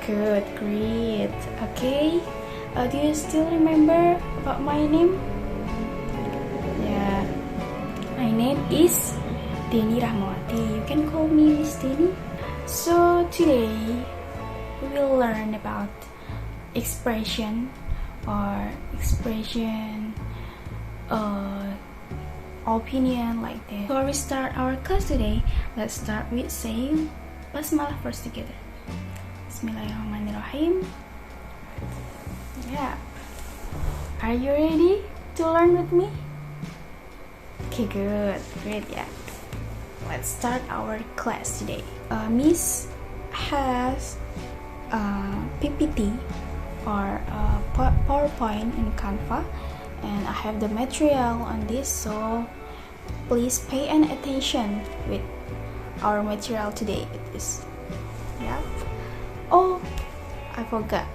Good, great. Okay. Do you still remember about my name? Yeah. My name is Deni Rahmawati. You can call me Miss Deni. So today we will learn about expression opinion like that. Before we start our class today, let's start with saying basmalah first together. Bismillahirrahmanirrahim. Yeah. Are you ready to learn with me? Okay, good. Great, yeah. Let's start our class today. Miss has PPT or PowerPoint in Canva, and I have the material on this, so please pay an attention with our material today. It is, yeah. Oh, I forgot.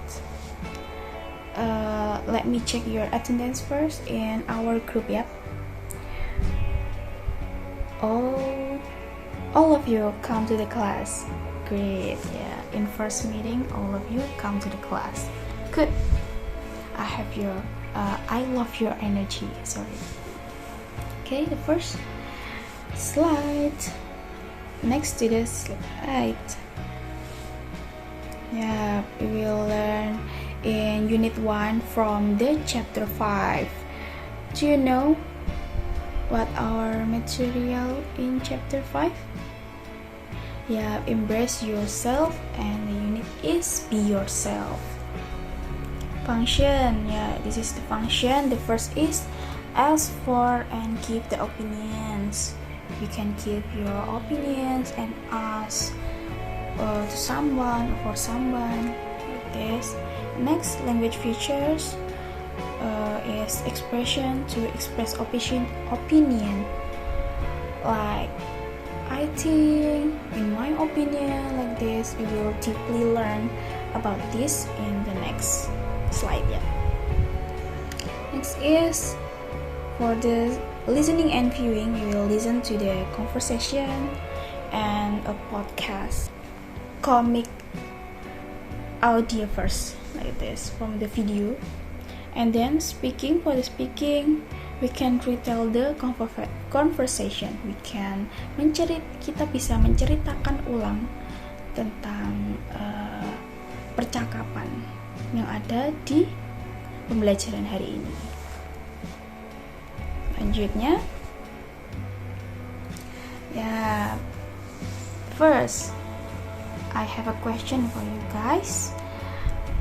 Let me check your attendance first in our group, yeah. All of you come to the class. Great, yeah. In first meeting, all of you come to the class. Good. I love your energy. Sorry. Okay, the first slide. Next to the slide. Yeah, we will learn in Unit 1 from the Chapter 5. Do you know what our material in Chapter 5? Yeah, embrace yourself, and the unit is be yourself. Function, yeah, this is the function. The first is ask for and give the opinions. You can give your opinions and ask to someone or for someone like this. Next, language features is expression to express opinion, like I think, in my opinion, like this. We will deeply learn about this in the next slide, yeah. Next is for the listening and viewing. We will listen to the conversation and a podcast, comic audio first, like this, from the video, and then speaking. For the speaking, we can retell the conversation. Kita bisa menceritakan ulang tentang percakapan yang ada di pembelajaran hari ini. Lanjutnya, ya, first, I have a question for you guys.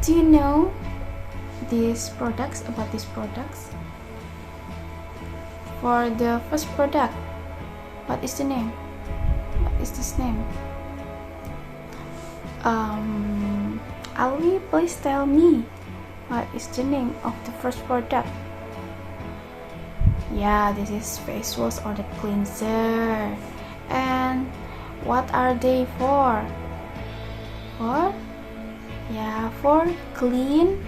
Do you know about these products? For the first product, what is the name? What is this name? Alwi, please tell me what is the name of the first product? Yeah, this is face wash or the cleanser. And what are they for? For clean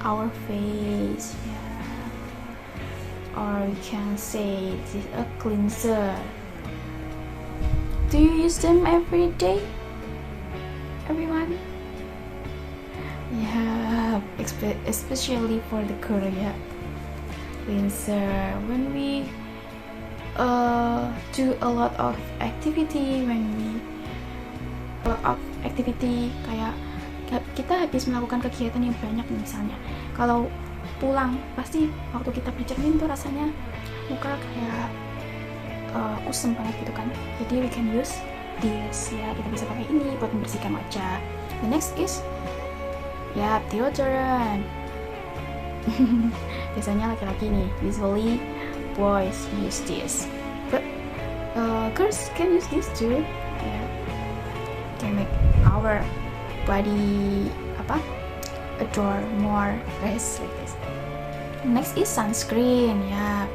our face. Yeah. Or we can say this is a cleanser. Do you use them every day? Everyone? Yeah, especially for the Korea cleanser. When we do a lot of activity, kayak kita habis melakukan kegiatan yang banyak nih, misalnya kalau pulang pasti waktu kita bercermin tuh rasanya muka kayak kusam banget gitu kan. Jadi we can use this, ya, kita bisa pakai ini buat membersihkan wajah. The next is deodorant. Biasanya laki-laki nih, usually boys use this, but girls can use this too. Yeah, can make our body adore more guys, like this. Next is sunscreen, ya.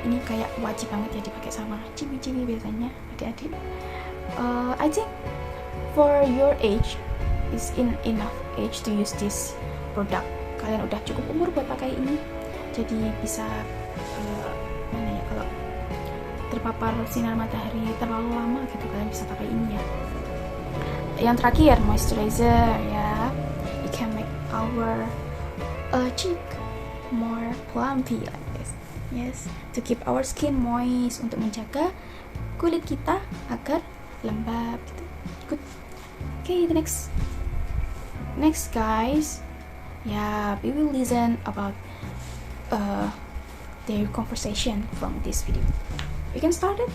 Ini kayak wajib banget ya dipakai sama cibi-cibi biasanya, adik-adik. I think for your age is enough age to use this product. Kalian udah cukup umur buat pakai ini, jadi bisa kalau terpapar sinar matahari terlalu lama gitu, kalian bisa pakai ini ya. yang terakhir, moisturizer ya. It can make our cheek more plumpy like this. Yes, to keep our skin moist, untuk menjaga kulit kita agar lembab gitu. Good. Okay, the next guys, yeah, we will listen about their conversation from this video. We can start it.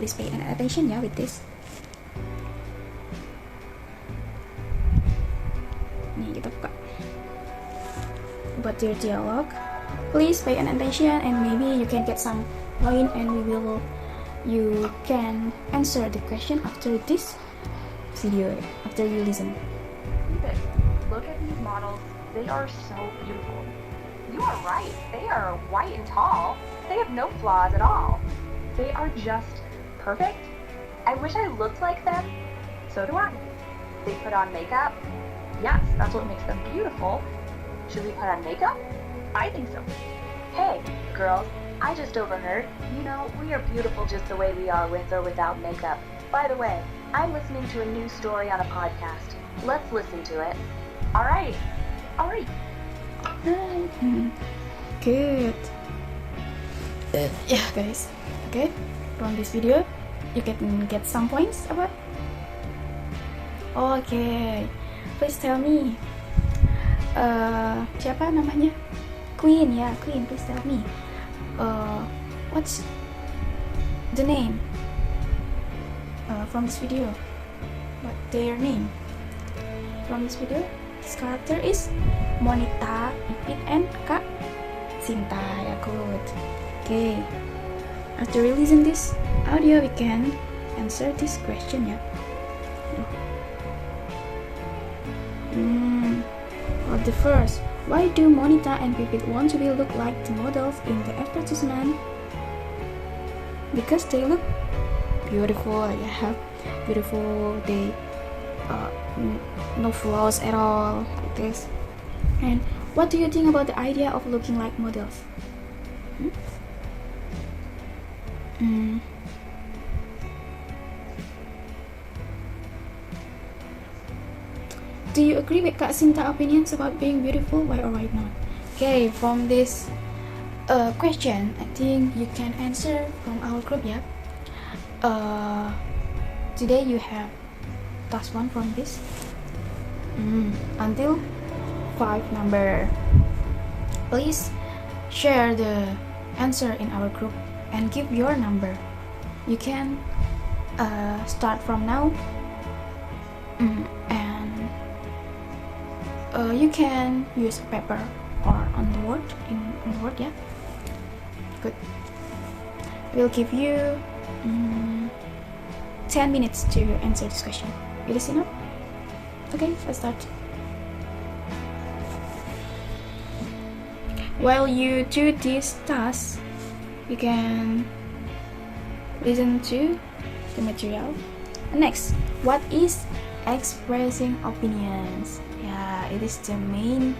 Please pay attention ya with this. Nih kita buka. About their dialogue. Please pay attention and maybe you can get some point and you can answer the question after this video, after you listen. Look at these models. They are so beautiful. You are right. They are white and tall. They have no flaws at all. They are just perfect. I wish I looked like them. So do I. They put on makeup. Yes, that's what makes them beautiful. Should we put on makeup? I think so. Hey, girls, I just overheard. You know, we are beautiful just the way we are with or without makeup. By the way, I'm listening to a new story on a podcast. Let's listen to it. All right. Good. Yeah, guys. Okay, from this video, you can get some points about. Okay, please tell me. Siapa namanya? Queen ya, Queen. Please tell me. What's the name? From this video. What their name? From this video, this character is Monita, Pipit, and Kak Sinta. Ya, good. Okay. After we listen this audio, we can answer this question ya. For the first, why do Monita and Pipit want to be look like the models in the advertisement? Because they look beautiful, yeah, beautiful. They no flaws at all, like this. And what do you think about the idea of looking like models? Do you agree with Kak Sinta opinions about being beautiful? Why or why not? Okay, from this question, I think you can answer from our group, yeah. Today you have task 1 from this until 5 number. Please share the answer in our group and give your number. You can start from now, and you can use paper or on the word, yeah. Good. We'll give you 10 minutes to answer this question. It is enough? Okay, let's start. While you do this task, you can listen to the material. Next, what is expressing opinions? Yeah, it is the main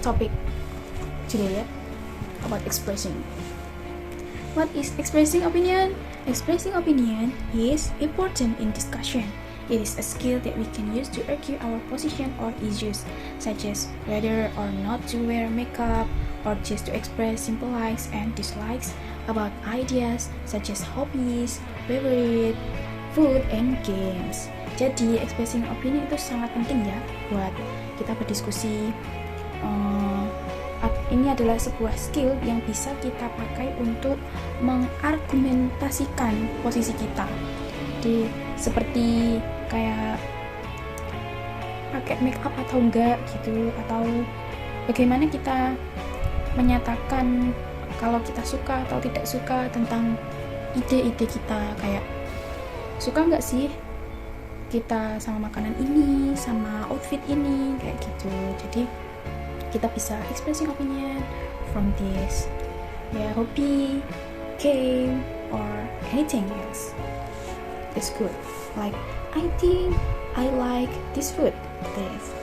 topic today, yeah, about expressing. What is expressing opinion? Expressing opinion is important in discussion. It is a skill that we can use to argue our position or issues, such as whether or not to wear makeup, or just to express simple likes and dislikes about ideas such as hobbies, favorite, food, and games. Jadi, expressing opinion itu sangat penting ya buat kita berdiskusi. Ini adalah sebuah skill yang bisa kita pakai untuk mengargumentasikan posisi kita. Jadi seperti kayak pakai make up atau enggak gitu, atau bagaimana kita menyatakan kalau kita suka atau tidak suka tentang ide-ide kita, kayak suka nggak sih kita sama makanan ini, sama outfit ini, kayak gitu. Jadi kita bisa expressing opinion from this, ya, hobby, game, or anything else. It's good. Like, I think I like this food. This.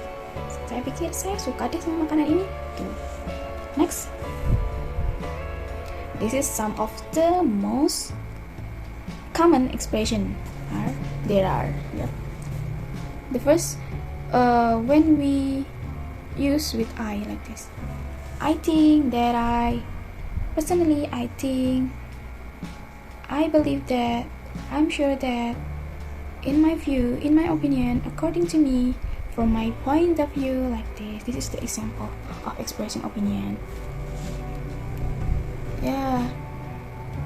Saya pikir saya suka deh sama makanan ini. Next. This is some of the most common expression there are. Yep. The first, when we use with I like this, I think that personally I think, I believe that, I'm sure that, in my view, in my opinion, according to me, from my point of view, like this. This is the example of expressing opinion. Yeah,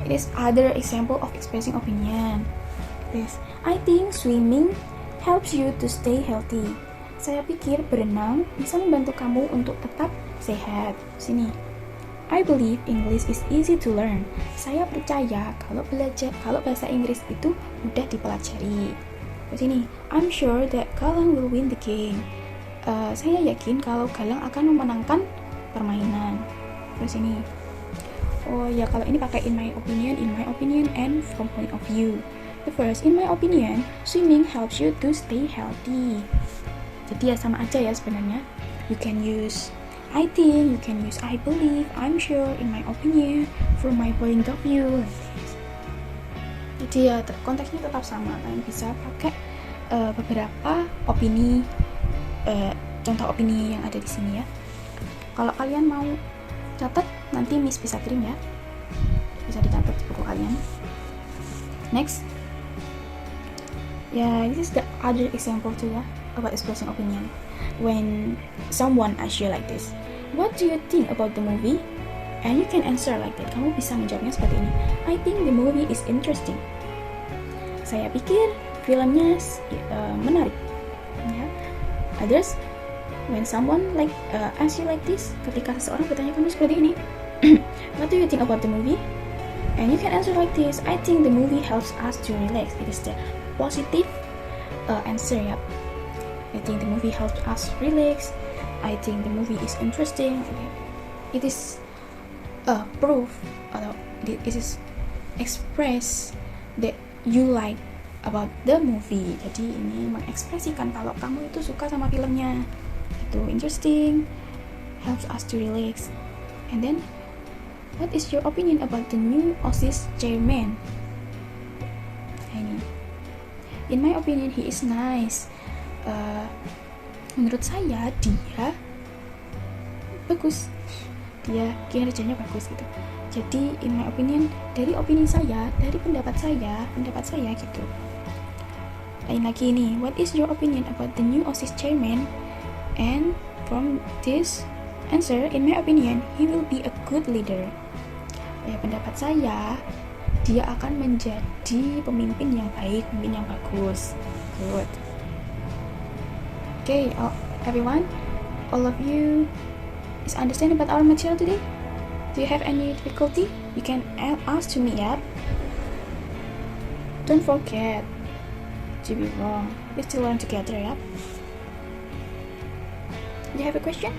it is other example of expressing opinion. This, I think swimming helps you to stay healthy. Saya pikir berenang bisa membantu kamu untuk tetap sehat. Sini. I believe English is easy to learn. Saya percaya kalau bahasa Inggris itu mudah dipelajari. Sini. I'm sure that Galang will win the game. Saya yakin kalau Galang akan memenangkan permainan. Terus ini. Oh ya, kalau ini pakai in my opinion, and from point of view. The first, in my opinion, swimming helps you to stay healthy. Jadi ya sama aja ya sebenarnya. You can use I think, you can use I believe, I'm sure, in my opinion, from my point of view. Jadi ya konteksnya tetap sama. Kalian bisa pakai beberapa opini, contoh opini yang ada di sini ya. Kalau kalian mau catat, nanti Miss bisa kirim ya, bisa dicatat di buku kalian. Next, this is the other example too ya, about expressing opinion. When someone asks you like this, what do you think about the movie? And you can answer like that. Kamu bisa menjawabnya seperti ini. I think the movie is interesting. Saya pikir filmnya menarik. Ya. Others, when someone asks you like this, ketika seseorang bertanya kamu seperti ini, what do you think about the movie? And you can answer like this. I think the movie helps us to relax. It is the positive answer ya. I think the movie helps us relax. I think the movie is interesting. It is proof, atau it is express that you like about the movie. Jadi ini mengekspresikan kalau kamu itu suka sama filmnya. Itu interesting, helps us to relax. And then, what is your opinion about the new OSIS chairman? Ini. In my opinion, he is nice. Menurut saya dia bagus, dia kinerjanya bagus gitu. Jadi in my opinion, dari opini saya, dari pendapat saya gitu. Lain lagi ini, what is your opinion about the new OSIS chairman? And from this answer, in my opinion, he will be a good leader. Ya, pendapat saya, dia akan menjadi pemimpin yang baik, pemimpin yang bagus. Good. Okay, everyone, all of you is understand about our material today? Do you have any difficulty? You can ask to me, yeah? Don't forget to be wrong. We still learn together, yeah? Do you have a question?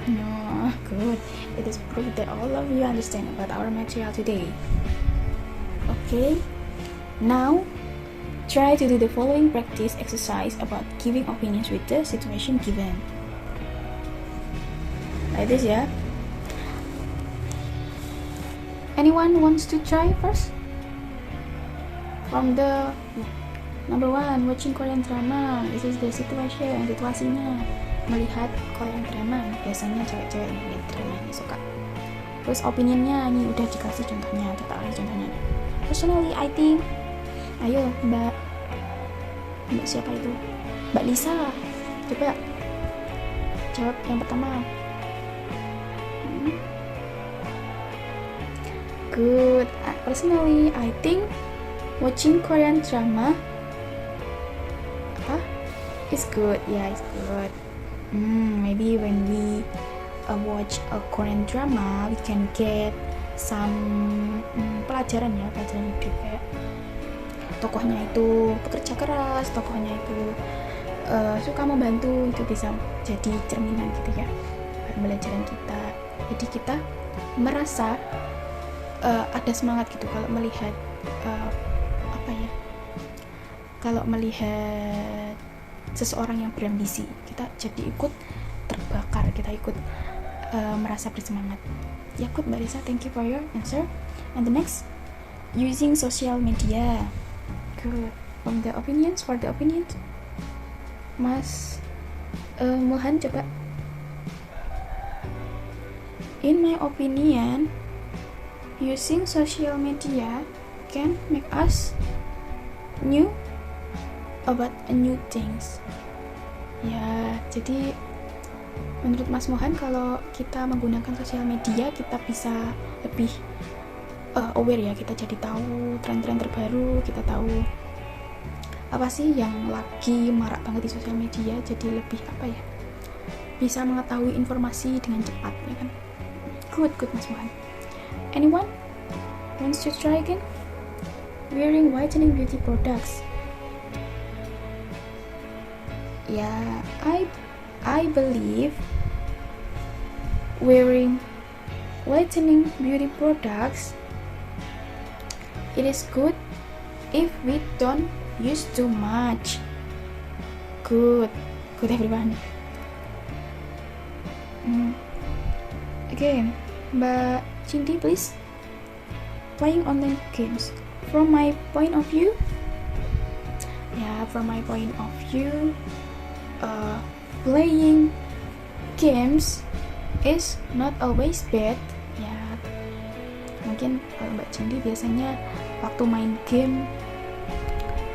No, good. It is proof that all of you understand about our material today. Okay, now try to do the following practice exercise about giving opinions with the situation given. Like this, yeah? Anyone wants to try first? From the number one, watching Korean drama. This is the situation, situasinya melihat Korean drama. Biasanya cewek-cewek lihat drama ini suka. Terus opinionnya ini udah dikasih contohnya, kita kasih contohnya. Personally, I think, ayo Mbak siapa itu? Mbak Lisa, coba jawab yang pertama. Good. Personally, I think watching Korean drama is good. Yeah, it's good. Maybe when we watch a Korean drama, we can get some pelajaran hidup kayak tokohnya itu bekerja keras, tokohnya itu suka membantu, itu bisa jadi cerminan gitu ya, pembelajaran kita. Jadi kita merasa ada semangat gitu kalau melihat kalau melihat seseorang yang berambisi, kita jadi ikut terbakar, kita ikut merasa bersemangat. Ya, good Mbak Lisa, thank you for your answer. And the next, using social media. good. For the opinions, Mas Mohan coba. In my opinion, using social media can make us new about new things. Ya, jadi menurut Mas Mohan, kalau kita menggunakan sosial media, kita bisa lebih aware ya, kita jadi tahu tren-tren terbaru, kita tahu apa sih yang lagi marak banget di sosial media, jadi lebih bisa mengetahui informasi dengan cepat, ya kan? Good Mas Mohan. Anyone wants to try again? Wearing whitening beauty products. Yeah, I believe wearing whitening beauty products, it is good if we don't use too much. Good everyone. Okay, Mbak Cindy, please. Playing online games. From my point of view, playing games is not always bad. Ya, mungkin kalau Mbak Cindy biasanya waktu main game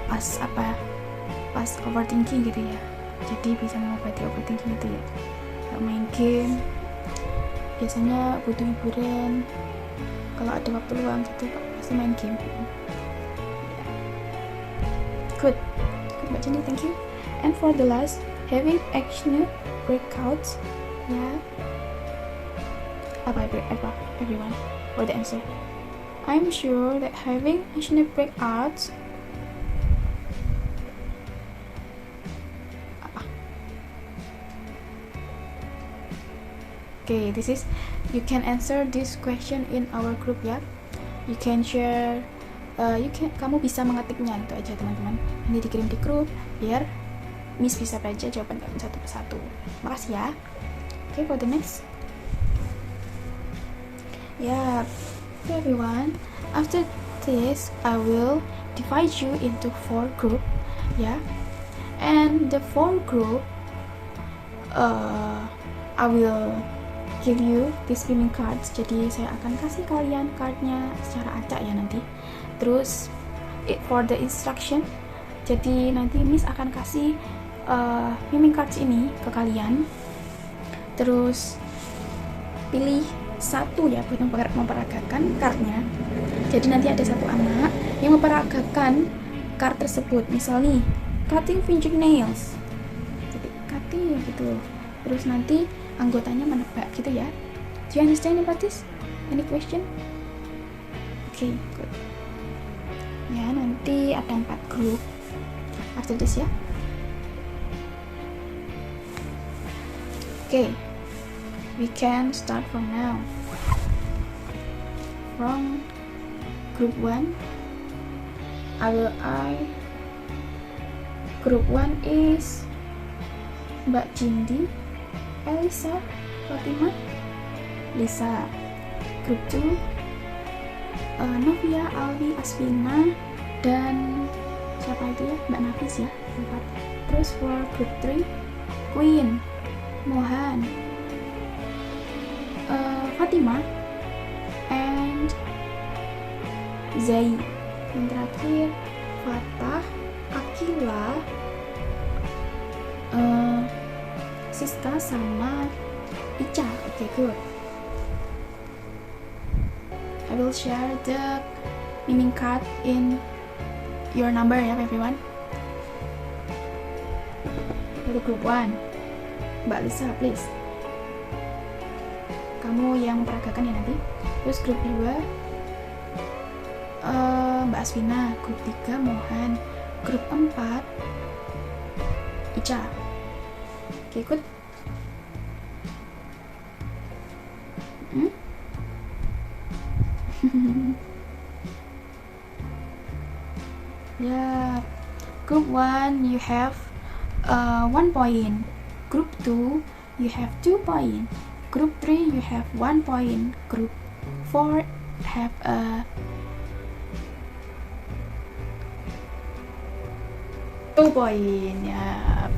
pas overthinking gitu ya, jadi bisa mengobati overthinking gitu ya. Kalau main game biasanya butuh hiburan, kalau ada waktu luang gitu pasti main game. Good Mbak Cindy, thank you. And for the last, having acne breakouts, ya, apa everyone for the answer? I'm sure that having acne breakouts Okay, you can answer this question in our group ya. You can share, kamu bisa mengetiknya itu aja teman-teman. Nanti dikirim di grup biar Miss bisa baca jawaban kamu satu persatu. Makasih ya. Okay, for the next. Yeah, everyone. After this, I will divide you into 4 group. Yeah, and the 4 group, I will give you these swimming cards. Jadi saya akan kasih kalian cardnya secara acak ya nanti. Terus for the instruction, jadi nanti Miss akan kasih swimming cards ini ke kalian. Terus pilih satu ya buat memperagakan cardnya. Jadi nanti ada satu anak yang memperagakan card tersebut. Misal nih, cutting fingernails. Jadi cutting gitu. Terus nanti anggotanya menebak gitu ya. Do you understand about this? Any question? Okay, good. Ya, nanti ada 4 grup after this ya. Okay, we can start from now. From group 1, group 1 is Mbak Cindy, Elisa, Fatima, Lisa. Group 2, Novia, Alwi, Asvina, dan siapa itu ya? Mbak Nafis ya, 4. Terus for group 3, Queen, Mohan, Fatima, and Zai. Yang terakhir Fatah, Akila, Siska sama Ica. Okay, good. I will share the meaning card in your number ya everyone. Dari group 1, Mbak Lisa please, kamu yang memperagakan ya nanti. Terus group 2, Mbak Asvina. Grup 3, Mohan. Grup 4, Ica. Oke, ikut. Yeah. Group 1 you have 1 point. Group 2 you have 2 point. Group 3 you have 1 point. Group 4 have 2 point ya.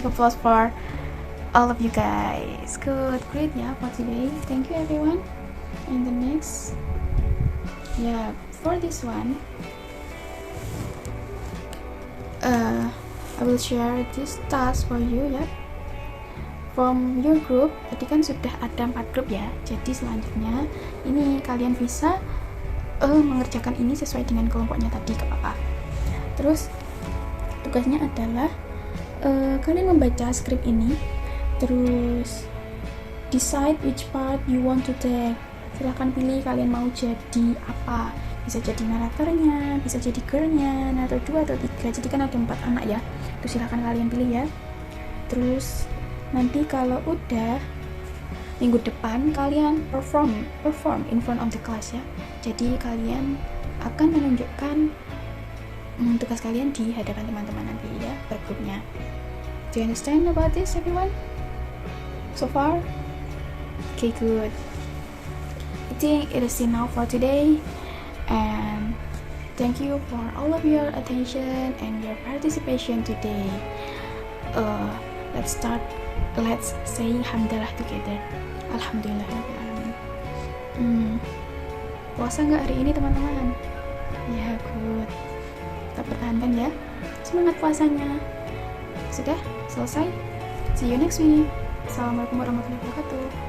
Applause for all of you guys. Good, great ya for today. Thank you everyone. And the next, yeah, for this one, I will share this task for you ya. From your group, tadi kan sudah ada 4 grup ya. Jadi selanjutnya ini kalian bisa mengerjakan ini sesuai dengan kelompoknya tadi, gak apa-apa. Terus tugasnya adalah kalian membaca skrip ini, terus decide which part you want to take. Silahkan pilih kalian mau jadi apa. Bisa jadi naratornya, bisa jadi girlnya, narator 2 atau 3. Jadi kan ada 4 anak ya. Terus silahkan kalian pilih ya. Terus nanti kalau udah minggu depan kalian perform in front of the class ya. Jadi kalian akan menunjukkan tugas kalian di hadapan teman-teman nanti ya, per grupnya. Do you understand about this everyone? So far? Okay, good. I think it is enough for today, and thank you for all of your attention and your participation today. Let's say hamdalah together. Alhamdulillahirrahmanirrahim. Puasa nggak hari ini teman-teman? Ya, good. Tetap pertahankan ya. Semangat puasanya. Sudah selesai? See you next week. Assalamualaikum warahmatullahi wabarakatuh.